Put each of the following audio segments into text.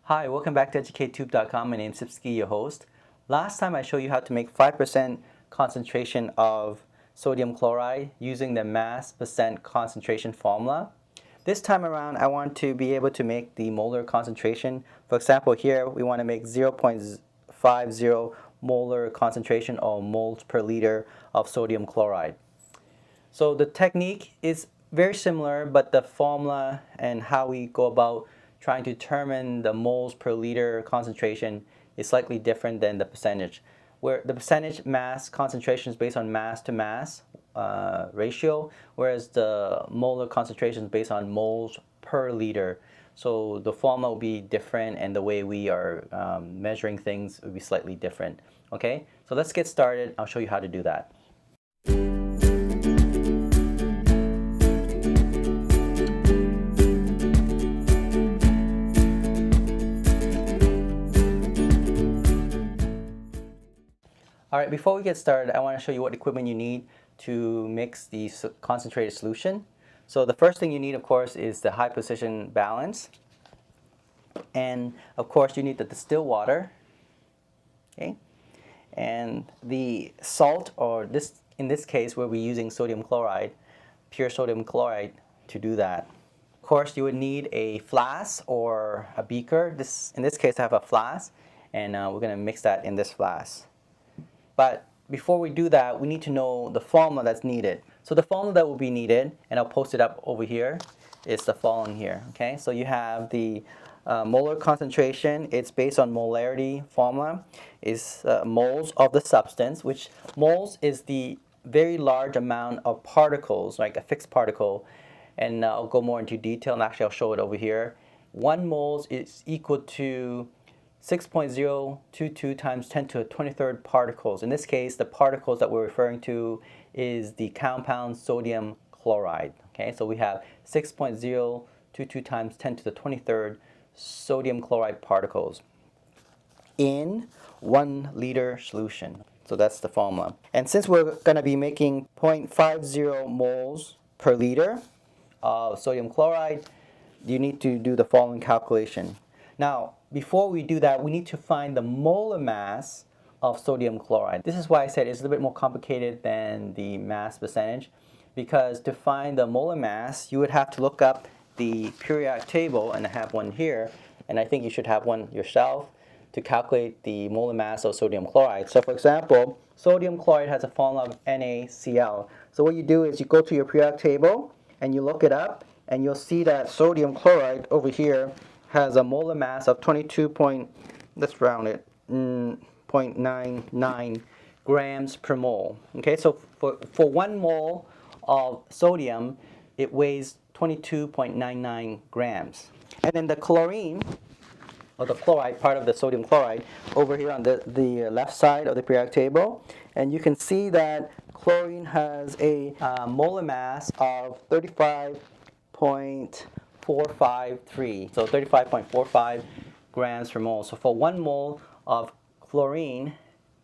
Hi, welcome back to EducateTube.com. My name is Sipsky, your host. Last time I showed you how to make 5% concentration of sodium chloride using the mass percent concentration formula. This time around, I want to be able to make the molar concentration. For example, here we want to make 0.50 molar concentration or moles per liter of sodium chloride. So the technique is very similar, but the formula and how we go about trying to determine the moles per liter concentration is slightly different than the percentage. Where the percentage mass concentration is based on mass to mass ratio, whereas the molar concentration is based on moles per liter. So the formula will be different and the way we are measuring things will be slightly different. Okay, so let's get started. I'll show you how to do that. All right, before we get started, I want to show you what equipment you need to mix the concentrated solution. So the first thing you need, of course, is the high precision balance. And of course, you need the distilled water. Okay? And the salt, or in this case, where we're using sodium chloride, pure sodium chloride to do that. Of course, you would need a flask or a beaker. In this case, I have a flask, and we're going to mix that in this flask. But before we do that, we need to know the formula that's needed. So the formula that will be needed, and I'll post it up over here, is the following here. Okay, so you have the molar concentration. It's based on molarity formula. Is moles of the substance, which moles is the very large amount of particles, like a fixed particle. And I'll go more into detail, and actually I'll show it over here. 1 mole is equal to 6.022 times 10 to the 23rd particles. In this case, the particles that we're referring to is the compound sodium chloride. Okay, so we have 6.022 times 10 to the 23rd sodium chloride particles in 1 liter solution. So that's the formula. And since we're going to be making 0.50 moles per liter of sodium chloride, you need to do the following calculation. Now, before we do that, we need to find the molar mass of sodium chloride. This is why I said it's a little bit more complicated than the mass percentage, because to find the molar mass, you would have to look up the periodic table, and I have one here, and I think you should have one yourself to calculate the molar mass of sodium chloride. So for example, sodium chloride has a formula of NaCl. So what you do is you go to your periodic table, and you look it up, and you'll see that sodium chloride over here has a molar mass of 0.99 grams per mole. Okay, so for 1 mole of sodium, it weighs 22.99 grams. And then the chlorine, or the chloride, part of the sodium chloride, over here on the left side of the periodic table, and you can see that chlorine has a molar mass of 35.453, so 35.45 grams per mole. So for 1 mole of chlorine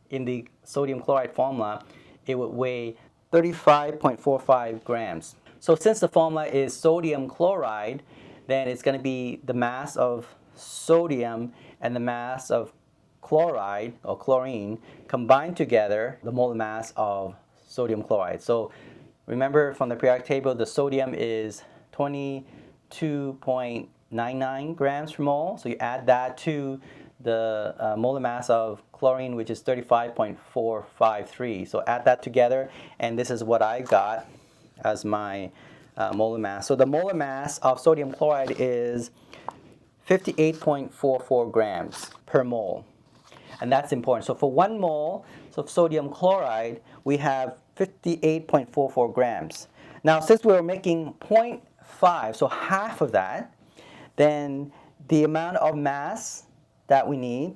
in the sodium chloride formula, it would weigh 35.45 grams. So since the formula is sodium chloride, then it's going to be the mass of sodium and the mass of chloride or chlorine combined together, the molar mass of sodium chloride. So remember from the periodic table, the sodium is 22.99 grams per mole. So you add that to the molar mass of chlorine, which is 35.453. So add that together, and this is what I got as my molar mass. So the molar mass of sodium chloride is 58.44 grams per mole. And that's important. So for 1 mole of sodium chloride, we have 58.44 grams. Now, since we're making 0.5, so half of that, then the amount of mass that we need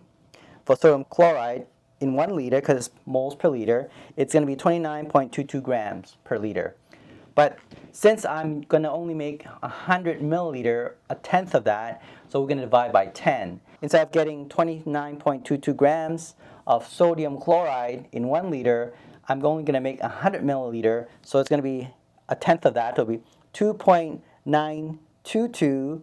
for sodium chloride in 1 liter, because it's moles per liter, it's going to be 29.22 grams per liter. But since I'm going to only make 100 milliliter, a tenth of that, so we're going to divide by 10. Instead of getting 29.22 grams of sodium chloride in 1 liter, I'm only going to make 100 milliliter, so it's going to be a tenth of that. It'll be 2.922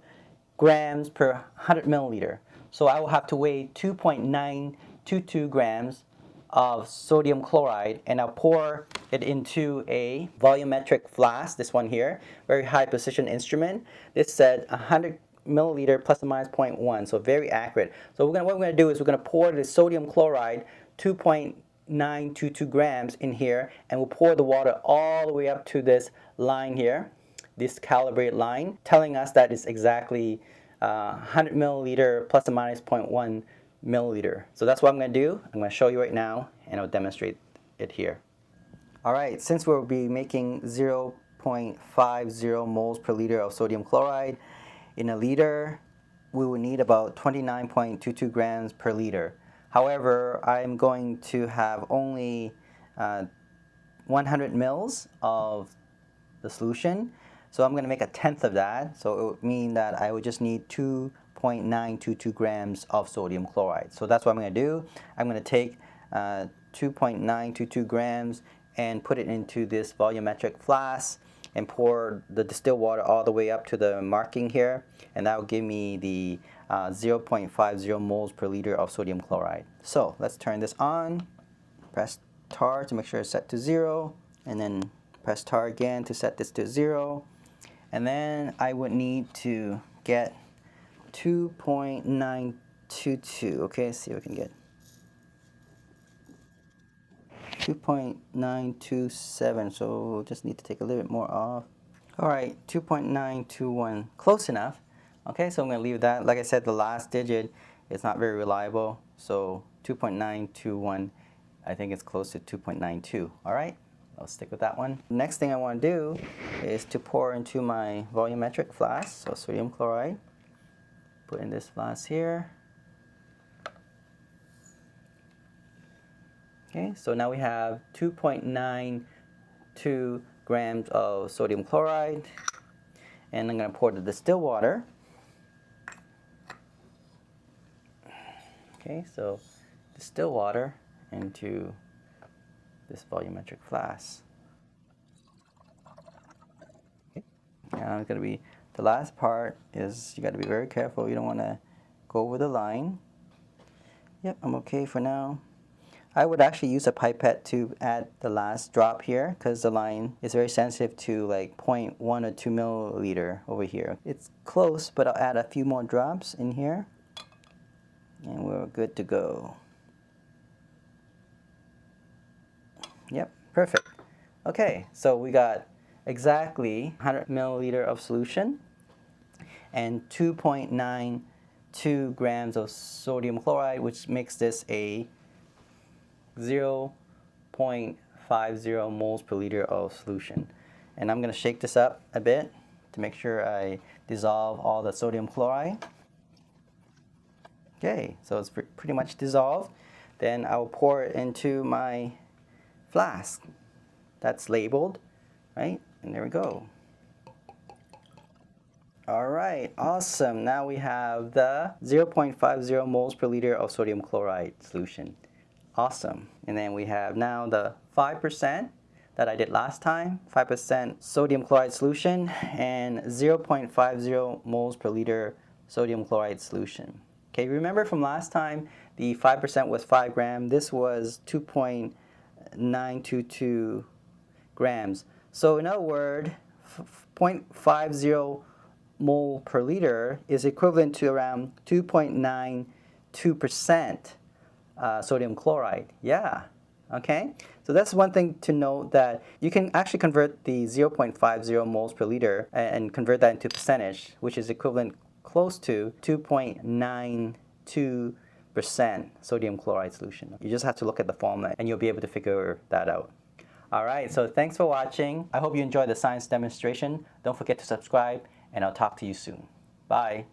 grams per 100 milliliter. So I will have to weigh 2.922 grams of sodium chloride, and I'll pour it into a volumetric flask, this one here, very high precision instrument. This said 100 milliliter plus or minus 0.1, so very accurate. So what we're going to do is we're going to pour the sodium chloride 2.922 grams in here, and we'll pour the water all the way up to this line here, this calibrated line, telling us that it's exactly 100 milliliter plus or minus 0.1 milliliter. So that's what I'm going to do. I'm going to show you right now, and I'll demonstrate it here. All right, since we'll be making 0.50 moles per liter of sodium chloride in a liter, we will need about 29.22 grams per liter. However, I'm going to have only 100 mils of the solution, so I'm going to make a tenth of that. So it would mean that I would just need 2.922 grams of sodium chloride. So that's what I'm going to do. I'm going to take 2.922 grams and put it into this volumetric flask and pour the distilled water all the way up to the marking here, and that will give me the 0.50 moles per liter of sodium chloride. So let's turn this on, press tar to make sure it's set to 0, and then press tar again to set this to 0, and then I would need to get 2.922. Okay, let's see if we can get 2.927, so we'll just need to take a little bit more off. All right, 2.921, close enough. Okay, so I'm going to leave that. Like I said, the last digit is not very reliable, so 2.921, I think it's close to 2.92. All right, I'll stick with that one. Next thing I want to do is to pour into my volumetric flask, so sodium chloride. Put in this flask here. Okay, so now we have 2.92 grams of sodium chloride, and I'm going to pour the distilled water. Okay, so distilled water into this volumetric flask. Okay. Now it's going to be, the last part is you got to be very careful. You don't want to go over the line. Yep, I'm okay for now. I would actually use a pipette to add the last drop here because the line is very sensitive to like 0.1 or 2 milliliter over here. It's close, but I'll add a few more drops in here, and we're good to go. Yep, perfect. Okay, so we got exactly 100 milliliter of solution and 2.92 grams of sodium chloride, which makes this a 0.50 moles per liter of solution. And I'm going to shake this up a bit to make sure I dissolve all the sodium chloride. Okay, so it's pretty much dissolved. Then I will pour it into my flask that's labeled, right? And there we go. All right, awesome. Now we have the 0.50 moles per liter of sodium chloride solution. Awesome. And then we have now the 5% that I did last time, 5% sodium chloride solution and 0.50 moles per liter sodium chloride solution. Okay, remember from last time, the 5% was 5 grams. This was 2.922 grams. So in other words, 0.50 mole per liter is equivalent to around 2.92% sodium chloride. Yeah, okay. So that's one thing to note, that you can actually convert the 0.50 moles per liter and convert that into percentage, which is equivalent close to 2.92% sodium chloride solution. You just have to look at the formula and you'll be able to figure that out. All right, so thanks for watching. I hope you enjoyed the science demonstration. Don't forget to subscribe, and I'll talk to you soon. Bye.